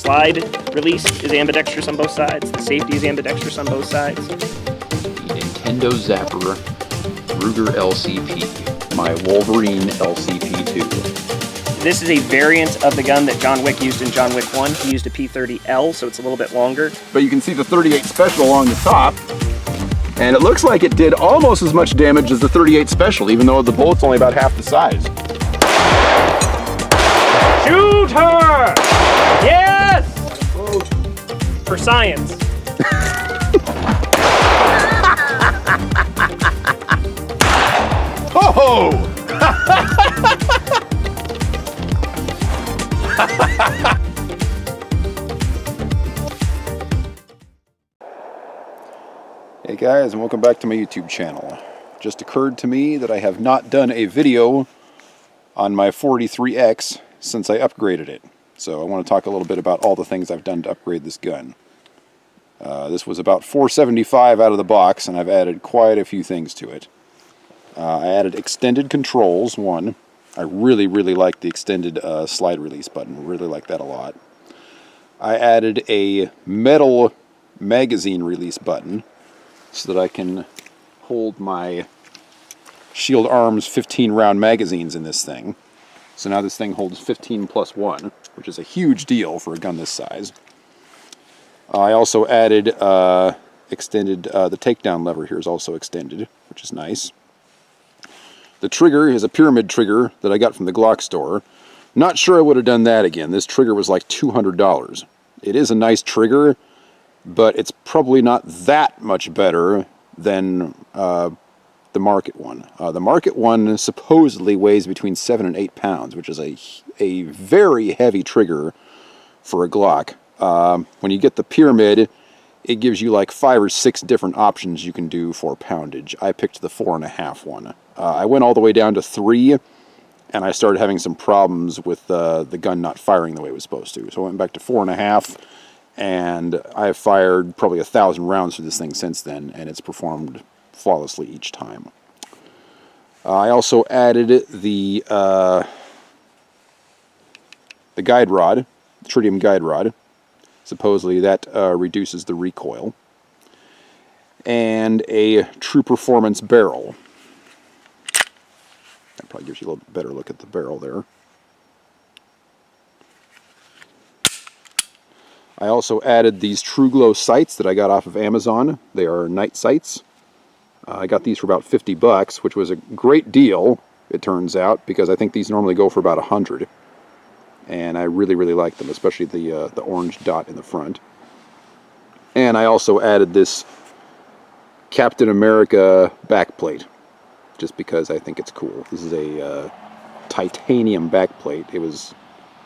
slide release is ambidextrous on both sides. The safety is ambidextrous on both sides. The Nintendo Zapper Ruger LCP, my Wolverine LCP2. This is a variant of the gun that John Wick used in John Wick 1. He used a P30L, so it's a little bit longer. But you can see the 38 Special along the top, and it looks like it did almost as much damage as the 38 Special, even though the bullet's only about half the size. Shoot her! Yes! For science. Oh! Hey guys, and welcome back to my YouTube channel. Just occurred to me that I have not done a video on my 43X since I upgraded it. So I want to talk a little bit about all the things I've done to upgrade this gun. This was about $475 out of the box, and I've added quite a few things to it. I added extended controls, one. I really like the extended slide release button. Really like that a lot. I added a metal magazine release button so that I can hold my Shield Arms 15 round magazines in this thing. So now this thing holds 15 plus 1, which is a huge deal for a gun this size. I also added extended, the takedown lever here is also extended, which is nice. The trigger is a pyramid trigger that I got from the Glock store. Not sure I would have done that again. This trigger was like $200. It is a nice trigger, but it's probably not that much better than the market one. The market one supposedly weighs between 7 and 8 pounds, which is a very heavy trigger for a Glock. When you get the pyramid, it gives you like 5 or 6 different options you can do for poundage. I picked the 4.5 one. I went all the way down to 3, and I started having some problems with the gun not firing the way it was supposed to. So I went back to 4.5, and I've fired probably 1,000 rounds through this thing since then, and it's performed flawlessly each time. I also added the guide rod, the tritium guide rod. Supposedly that reduces the recoil. And a True Performance barrel. That probably gives you a little better look at the barrel there. I also added these True Glow sights that I got off of Amazon. They are night sights. I got these for about 50 bucks, which was a great deal, it turns out, because I think these normally go for about 100. And I really like them, especially the orange dot in the front. And I also added this Captain America backplate, just because I think it's cool. This is a titanium backplate. It was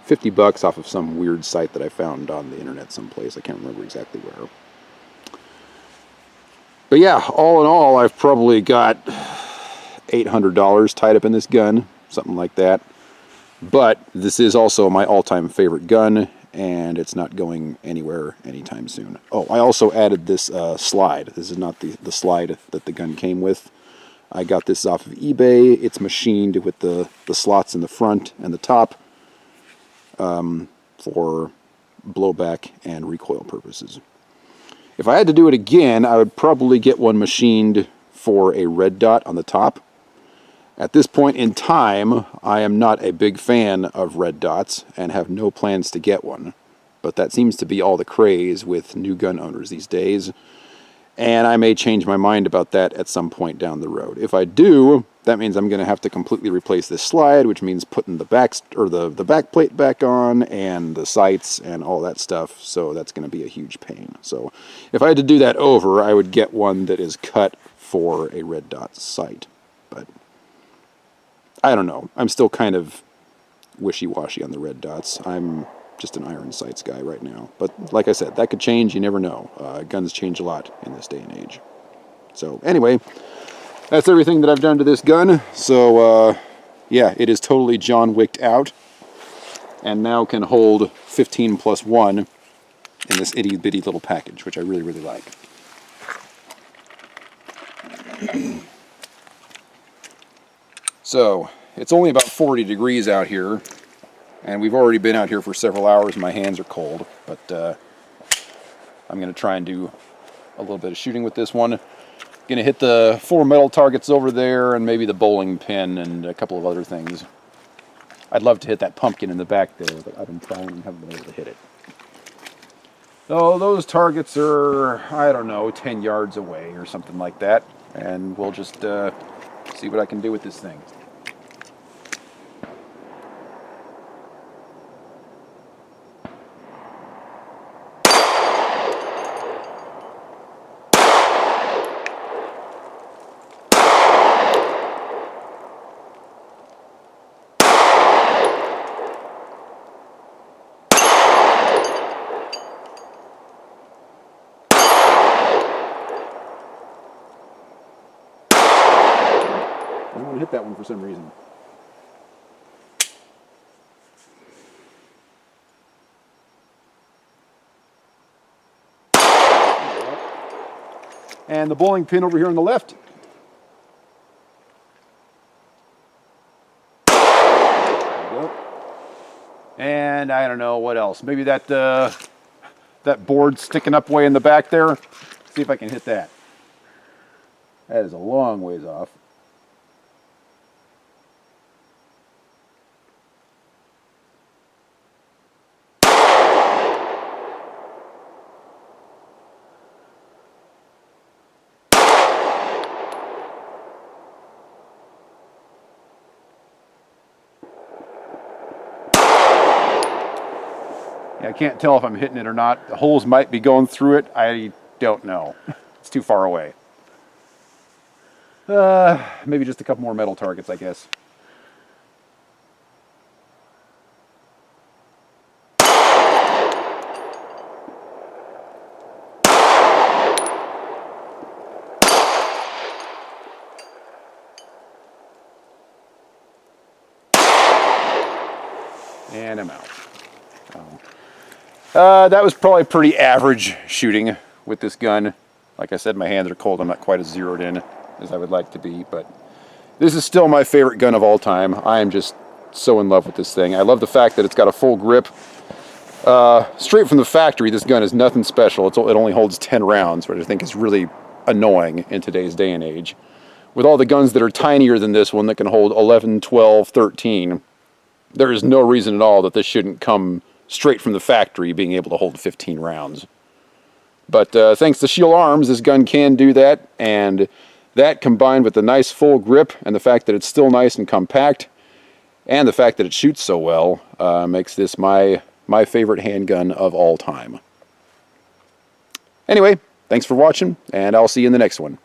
50 bucks off of some weird site that I found on the internet someplace. I can't remember exactly where. But yeah, all in all, I've probably got $800 tied up in this gun, something like that. But this is also my all-time favorite gun, and it's not going anywhere anytime soon. Oh, I also added this slide. This is not the slide that the gun came with. I got this off of eBay. It's machined with the slots in the front and the top for blowback and recoil purposes. If I had to do it again, I would probably get one machined for a red dot on the top. At this point in time, I am not a big fan of red dots and have no plans to get one. But that seems to be all the craze with new gun owners these days. And I may change my mind about that at some point down the road. If I do, that means I'm going to have to completely replace this slide, which means putting the back plate back on and the sights and all that stuff. So that's going to be a huge pain. So if I had to do that over, I would get one that is cut for a red dot sight. But I don't know. I'm still kind of wishy-washy on the red dots. I'm just an iron sights guy right now. But like I said, that could change. You never know. Guns change a lot in this day and age. So anyway, that's everything that I've done to this gun. So yeah, it is totally John Wicked out. And now can hold 15 plus 1 in this itty-bitty little package, which I really like. So, it's only about 40 degrees out here, And we've already been out here for several hours. My hands are cold, but I'm going to try and do a little bit of shooting with this one. Going to hit the 4 metal targets over there and maybe the bowling pin and a couple of other things. I'd love to hit that pumpkin in the back there, but I've been trying and haven't been able to hit it. So those targets are, I don't know, 10 yards away or something like that. And we'll just see what I can do with this thing. I don't want to hit that one for some reason. And the bowling pin over here on the left. There we go. And I don't know what else. Maybe that that board sticking up way in the back there. See if I can hit that. That is a long ways off. Yeah, I can't tell if I'm hitting it or not. The holes might be going through it. I don't know. It's too far away. Maybe just a couple more metal targets, I guess. And I'm out. That was probably pretty average shooting with this gun. Like I said, my hands are cold. I'm not quite as zeroed in as I would like to be, but this is still my favorite gun of all time. I am just so in love with this thing. I love the fact that it's got a full grip. Straight from the factory, this gun is nothing special. It only holds 10 rounds, which I think is really annoying in today's day and age. With all the guns that are tinier than this one that can hold 11, 12, 13, there is no reason at all that this shouldn't come straight from the factory being able to hold 15 rounds. But thanks to Shield Arms, this gun can do that, and that combined with the nice full grip and the fact that it's still nice and compact and the fact that it shoots so well makes this my favorite handgun of all time. Anyway, thanks for watching, and I'll see you in the next one.